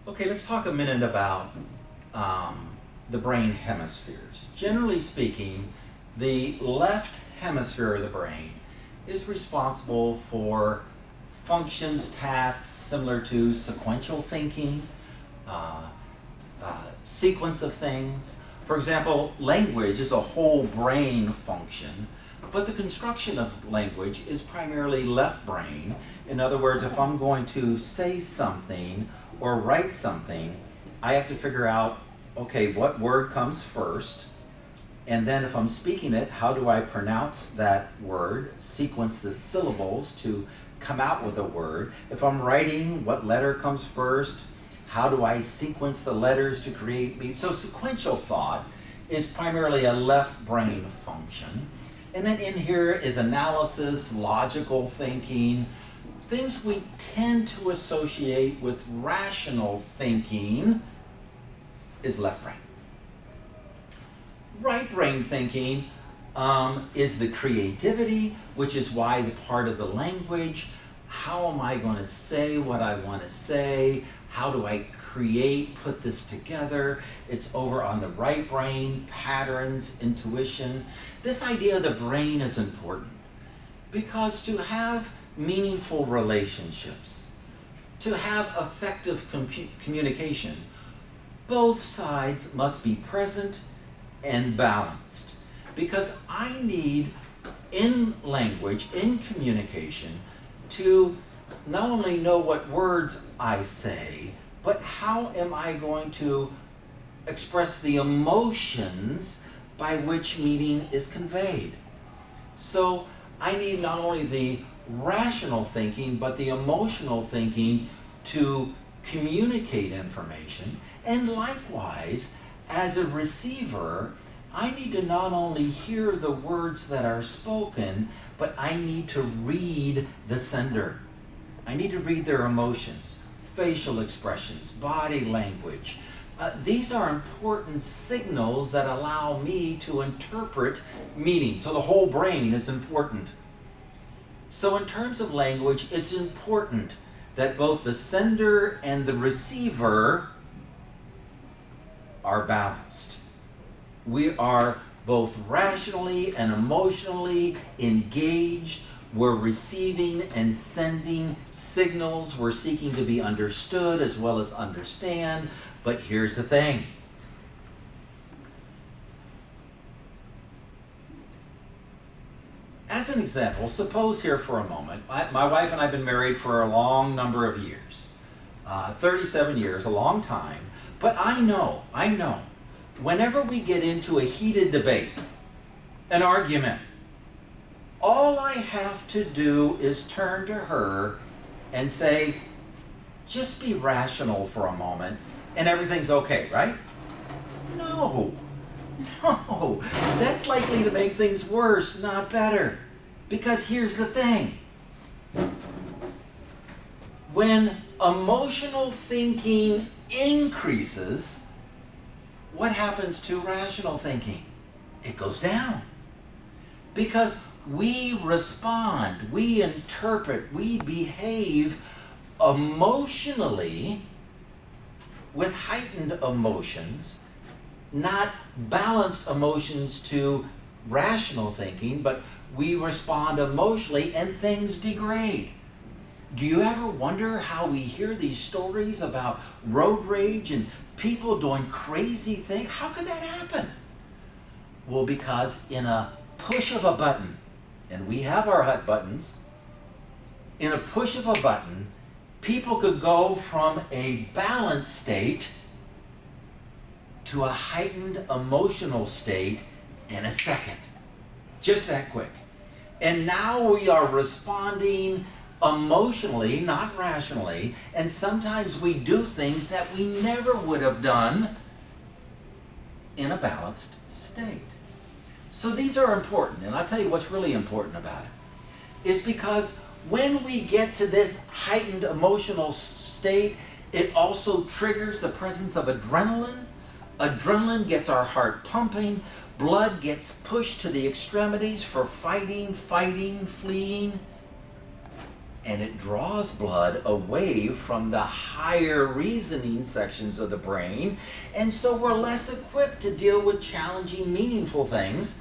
Okay, let's talk a minute about the brain hemispheres. Generally speaking, the left hemisphere of the brain is responsible for functions, tasks similar to sequential thinking, sequence of things. For example, language is a whole brain function, but the construction of language is primarily left brain. In other words, if I'm going to say something or write something, I have to figure out, okay, what word comes first? And then if I'm speaking it, how do I pronounce that word, sequence the syllables to come out with a word? If I'm writing, what letter comes first? How do I sequence the letters to create me? So sequential thought is primarily a left brain function. And then in here is analysis, logical thinking, things we tend to associate with rational thinking is left brain. Right brain thinking is the creativity, which is why the part of the language, how am I going to say what I want to say? How do I create, put this together? It's over on the right brain, patterns, intuition. This idea of the brain is important because to have meaningful relationships, to have effective communication, both sides must be present and balanced. Because I need, in language, in communication, to not only know what words I say, but how am I going to express the emotions by which meaning is conveyed. So I need not only the rational thinking, but the emotional thinking to communicate information. And likewise, as a receiver, I need to not only hear the words that are spoken, but I need to read the sender. I need to read their emotions, facial expressions, body language. These are important signals that allow me to interpret meaning. So the whole brain is important. So in terms of language, it's important that both the sender and the receiver are balanced. We are both rationally and emotionally engaged. We're receiving and sending signals. We're seeking to be understood as well as understand. But here's the thing. As an example, suppose here for a moment, my wife and I have been married for a long number of years, 37 years, a long time. But I know, whenever we get into a heated debate, an argument, all I have to do is turn to her and say, just be rational for a moment and everything's okay, right? No, that's likely to make things worse, not better. Because here's the thing. When emotional thinking increases, what happens to rational thinking? It goes down. Because we respond, we interpret, we behave emotionally with heightened emotions, not balanced emotions to rational thinking, but we respond emotionally and things degrade. Do you ever wonder how we hear these stories about road rage and people doing crazy things? How could that happen? Well, because in a push of a button, and we have our hut buttons, in a push of a button, people could go from a balanced state to a heightened emotional state in a second. Just that quick. And now we are responding emotionally, not rationally, and sometimes we do things that we never would have done in a balanced state. So these are important, and I'll tell you what's really important about it, is because when we get to this heightened emotional state, it also triggers the presence of adrenaline. Adrenaline gets our heart pumping, blood gets pushed to the extremities for fighting, fleeing, and it draws blood away from the higher reasoning sections of the brain, and so we're less equipped to deal with challenging, meaningful things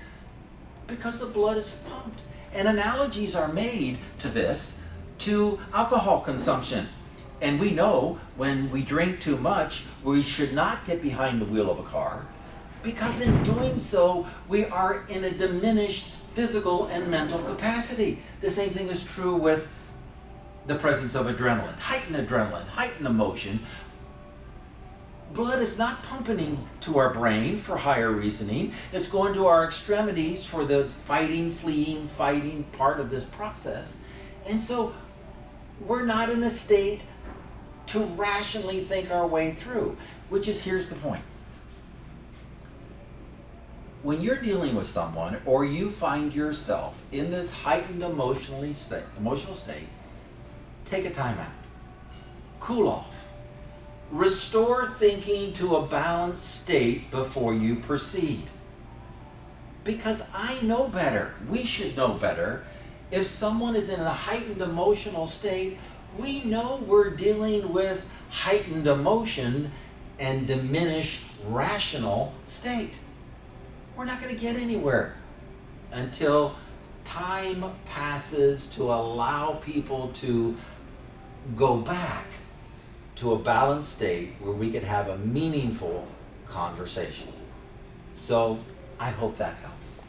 because the blood is pumped. And analogies are made to this to alcohol consumption. And we know when we drink too much, we should not get behind the wheel of a car, because in doing so, we are in a diminished physical and mental capacity. The same thing is true with the presence of adrenaline, heightened emotion. Blood is not pumping to our brain for higher reasoning. It's going to our extremities for the fighting, fleeing, fighting part of this process. And so we're not in a state to rationally think our way through, which is, here's the point. When you're dealing with someone, or you find yourself in this heightened emotional state, take a time out. Cool off. Restore thinking to a balanced state before you proceed. Because I know better, we should know better. If someone is in a heightened emotional state, we know we're dealing with heightened emotion and diminished rational state. We're not going to get anywhere until time passes to allow people to go back to a balanced state where we can have a meaningful conversation. So I hope that helps.